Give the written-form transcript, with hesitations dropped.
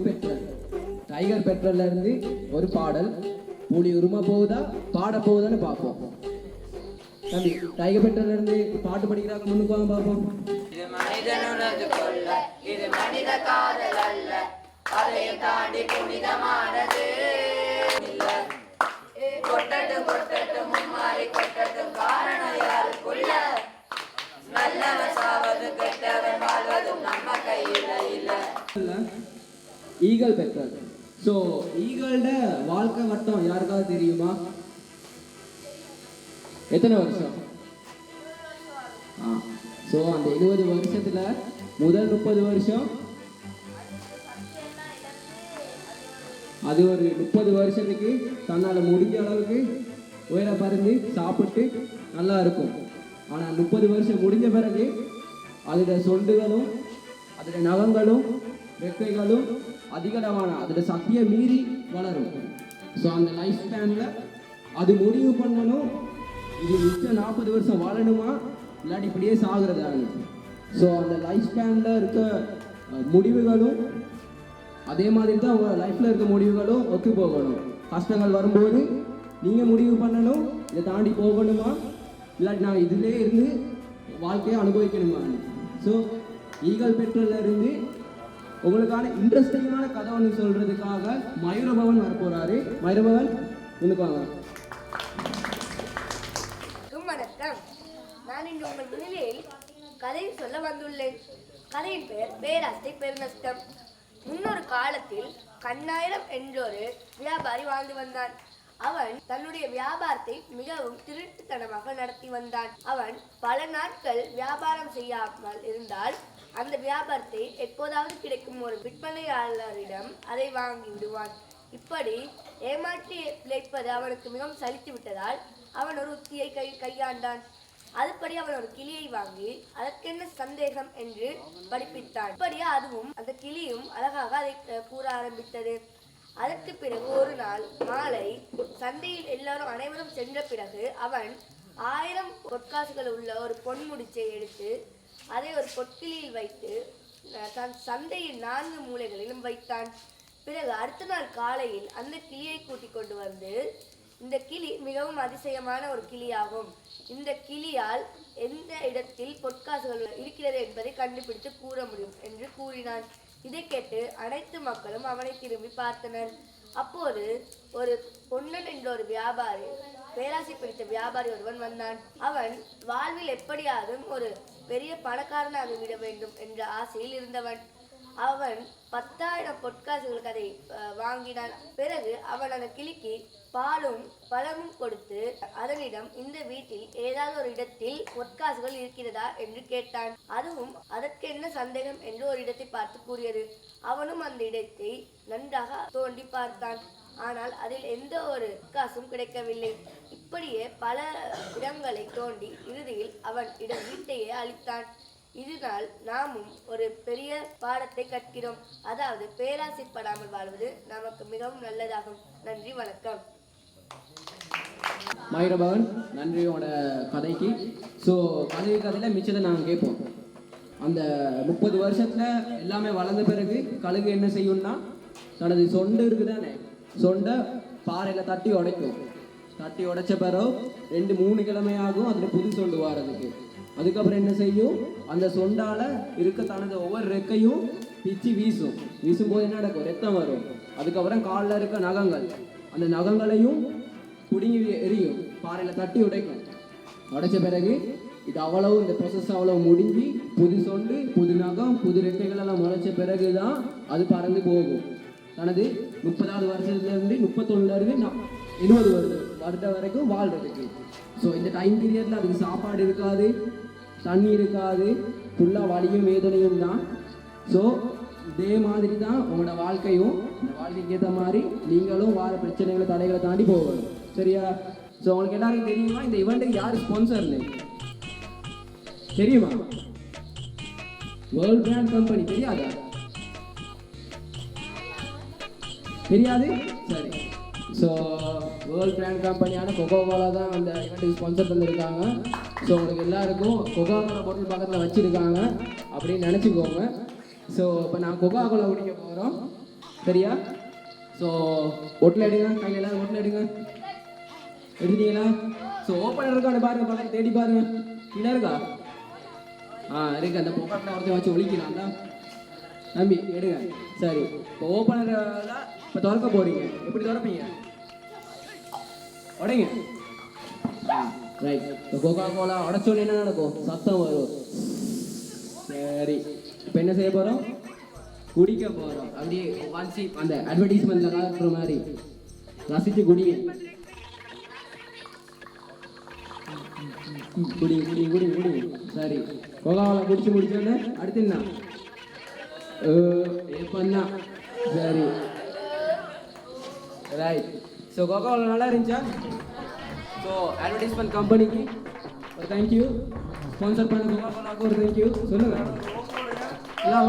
Petrol tiger பெட்ரோல்ல இருந்து ஒரு பாடல் புலி உருமா போகுதா பாட போகுதான்னு பார்ப்போம். தம்பி டைகர் பெட்ரோல்ல இருந்து பாட்டு படிக்கிறாங்க, முன்னுக்கு வாங்க பார்ப்போம். இது மனிதனுணர்ந்து கொள்ள இது மனித காதல் அல்ல, அதையும் தாண்டி புனிதமானது இல்ல. கொட்டட்டும் கொட்டட்டும் மும்மாறி கொட்டட்டும், காரணம் யாருக்குள்ள. நல்லவன் சாவது கெட்டவன் வாழ்வதும் நம்ம கையில இல்ல. Eagle petrol. ஸோ ஈகல்ட வாழ்க்கை வட்டம் யாருக்காவது தெரியுமா? எத்தனை வருஷம்? ஸோ அந்த 20 வருஷத்துல முதல் 30 வருஷம் அது ஒரு 30 வருஷத்துக்கு தன்னால் முடிஞ்ச அளவுக்கு உயர பறந்து சாப்பிட்டு நல்லா இருக்கும். ஆனால் 30 வருஷம் முடிஞ்ச பிறகு அதோட சொண்டுகளும் அதோட நகங்களும் ரெக்கைகளும் அதிகளவான அதோட சக்தியை மீறி வளரும். ஸோ அந்த லைஃப் ஸ்பேனில் அது முடிவு பண்ணணும், இது மிச்சம் 40 வருஷம் வாழணுமா இல்லாட்டி இப்படியே சாகுறதாங்க. ஸோ அந்த லைஃப் ஸ்பேனில் இருக்க முடிவுகளும் அதே மாதிரி தான் உங்கள் லைஃப்பில் இருக்க முடிவுகளும் ஒத்து போகணும். கஷ்டங்கள் வரும்போது நீங்கள் முடிவு பண்ணணும், இதை தாண்டி போகணுமா இல்லாட்டி நான் இதிலே இருந்து வாழ்க்கையை அனுபவிக்கணுமா. ஸோ ஈகல் பெட்ரோல்ல இருந்து உங்களுக்கான இன்ட்ரெஸ்டிங்கான கதை ஒன்று சொல்றதுக்காக மயூரபவன் வரப்போறாரு. மயூரபவன் முன்னுக்கு வாங்க. வணக்கம். நான் இன்று உங்கள் முன்னிலையில் கதையை சொல்ல வந்துள்ளேன். கதையின் பெயர் பேராசை பெருநஷ்டம். முன்னொரு காலத்தில் கண்ணாயிரம் என்றொரு வியாபாரி வாழ்ந்து வந்தான். அவன் தன்னுடைய வியாபாரத்தை மிகவும் திருட்டுத்தனமாக நடத்தி வந்தான். அவன் பல நாட்கள் வியாபாரம் செய்யாமல் இருந்தால் அந்த வியாபாரத்தை எப்போதாவது கிடைக்கும் ஒரு விற்பனையாளரிடம் அதை வாங்கி விடுவான். இப்படி ஏமாற்றி பிழைப்பது அவனுக்கு மிகவும் சலித்து விட்டதால் அவன் ஒரு உத்தியை கையாண்டான். அதுபடி அவன் ஒரு கிளியை வாங்கி அதற்கென்ன சந்தேகம் என்று படிப்பித்தான். இப்படியே அதுவும் அந்த கிளியும் அழகாக அதை கூற ஆரம்பித்தது. அதற்கு பிறகு ஒரு நாள் மாலை சந்தையில் எல்லாரும் அனைவரும் சென்ற பிறகு அவன் 1000 பொற்காசுகள் உள்ள ஒரு பொன் முடிச்சை எடுத்து அதை ஒரு பொற்கிளியில் வைத்து தன் சந்தையின் 4 மூலைகளிலும் வைத்தான். பிறகு அடுத்த நாள் காலையில் அந்த கிளியை கூட்டிக் கொண்டு வந்து, இந்த கிளி மிகவும் அதிசயமான ஒரு கிளியாகும், இந்த கிளியால் எந்த இடத்தில் பொற்காசுகள் இருக்கிறது என்பதை கண்டுபிடித்து கூற முடியும் என்று கூறினான். இதை கேட்டு அனைத்து மக்களும் அவனை திரும்பி பார்த்தனர். அப்போது ஒரு பொன்னன் என்ற ஒரு வியாபாரி, பேராசை பிடித்த வியாபாரி ஒருவன் வந்தான். அவன் வாழ்வில் எப்படியாவது ஒரு பெரிய பணக்காரனாக விட வேண்டும் என்ற ஆசையில் இருந்தவன். அவன் 10,000 பொற்காசுகளுக்கு அதை வாங்கினான். பிறகு அவன் அந்த கிளிக்கு பாலும் பழமும் கொடுத்து அதனிடம் இந்த வீட்டில் ஏதாவது ஒரு இடத்தில் பொற்காசுகள் இருக்கிறதா என்று கேட்டான். அதுவும் அதற்கு என்ன சந்தேகம் என்று ஒரு இடத்தை பார்த்து கூறியது. அவனும் அந்த இடத்தை நன்றாக தோண்டி பார்த்தான். ஆனால் அதில் எந்த ஒரு காசும் கிடைக்கவில்லை. இப்படியே பல இடங்களை தோண்டி இறுதியில் அவன் வீட்டையே அளித்தான். இதனால் நாமும் ஒரு பெரிய பாடத்தை கற்கிறோம். அதாவது பேராசைப்படாமல் வாழ்வது நமக்கு மிகவும் நல்லதாகும். நன்றி, வணக்கம். மயூரபவன், நன்றி உங்களோட கதைக்கு. ஸோ கதையில் மிச்சத்தை நாங்கள் கேட்போம். அந்த 30 வருஷத்துல எல்லாமே வளர்ந்த பிறகு கழுகு என்ன செய்யும்னா, தனது சொண்டு இருக்குதானே, சொண்டை பாறையில் தட்டி உடைக்கும். தட்டி உடைச்ச பிறகு 2-3 கிழமையாகும் அதில் புது சொண்டு வாரதுக்கு. அதுக்கப்புறம் என்ன செய்யும், அந்த சொண்டால இருக்க தனது ஒவ்வொரு ரெக்கையும் பிச்சு வீசும் போது என்ன நடக்கும், ரத்தம் வரும். அதுக்கப்புறம் காலில் இருக்க நகங்கள், அந்த நகங்களையும் குடுங்கி எரியும், பாறையில் தட்டி உடைக்கும். உடைச்ச பிறகு இது அவ்வளவு, இந்த ப்ரொசஸ் அவ்வளவு முடிஞ்சு புது சொண்டு புது நகம் புது ரெக்கைகள் எல்லாம் முளைச்ச பிறகுதான் அது பறந்து போகும். தனது 30வது வருஷத்துலேருந்து 31லேருந்து 70 வருடம் வரைக்கும் வாழ்றதுக்கு. ஸோ இந்த டைம் பீரியடில் அதுக்கு சாப்பாடு இருக்காது, தண்ணி இருக்காது, ஃபுல்லாக வலியும் வேதனையும் தான். ஸோ இதே மாதிரி தான் உங்களோட வாழ்க்கையும், இந்த வாழ்க்கைக்கு ஏற்ற மாதிரி நீங்களும் வார பிரச்சனைகளை தடைகளை தாண்டி போகணும். சரியா? ஸோ உங்களுக்கு எல்லாருக்கும் தெரியுமா இந்த இவெண்ட்டுக்கு யார் ஸ்பான்சர்னு தெரியுமா? World brand company. தெரியாதா? தெரியாது? சரி. ஸோ வேர்ல்ட் பிராண்ட் கம்பெனியான கொக்கோ கோலா தான் அந்த இவெண்ட்டுக்கு ஸ்பான்சர் பண்ணியிருக்காங்க. ஸோ உங்களுக்கு எல்லாருக்கும் கொக்கோ கோலா பொருள் பக்கத்தில் வச்சுருக்காங்க அப்படின்னு நினச்சிக்கோங்க. ஸோ இப்போ நான் கொக்கோ கோலா குடிக்க போகிறோம். சரியா? ஸோ ஒட்டில் எடுங்க, கையில் எல்லாரும் ஒட்டில் எடுங்க. எடுத்துட்டீங்களா? ஸோ ஓப்பன் இருக்கான்னு பாருங்க, பக்கத்தில் தேடி பாருங்க. கீழே இருக்கா? இருக்கு. அந்த பொக்கெட்டில் ஒருத்தர் வச்சு ஒழிக்கலாம் தான் நம்பி எடுங்க. சரி, இப்போ ஓப்பனரில் இப்போ திறக்க போறீங்க. எப்படி திறப்பீங்க? உடைங்க. ரைட். இப்போ கோகா கோலா உடச்சோன்னு என்ன நடக்கும்? சத்தம் வரும். சரி, இப்போ என்ன செய்ய போகிறோம்? குடிக்க போகிறோம். அப்படியே வாட்சி அந்த அட்வர்டைஸ்மெண்ட்டில் காட்டுற மாதிரி ரசித்து குடிங்க. குடி குடி குடி குடி. சரி, கோகாவில் குடிச்சு முடிச்சோன்னு அடுத்து என்ன? ஏப்பண்ணா. சரி, ரைட். ஸோ கோகாவில் நல்லா இருந்துச்சா? ஸோ அட்வர்டைஸ்மெண்ட் கம்பெனிக்கு ஒரு தேங்க்யூ, ஸ்பான்சர் பண்ண கோகா கோலாவுக்கு ஒரு தேங்க்யூ சொல்லுங்கள் எல்லாம்.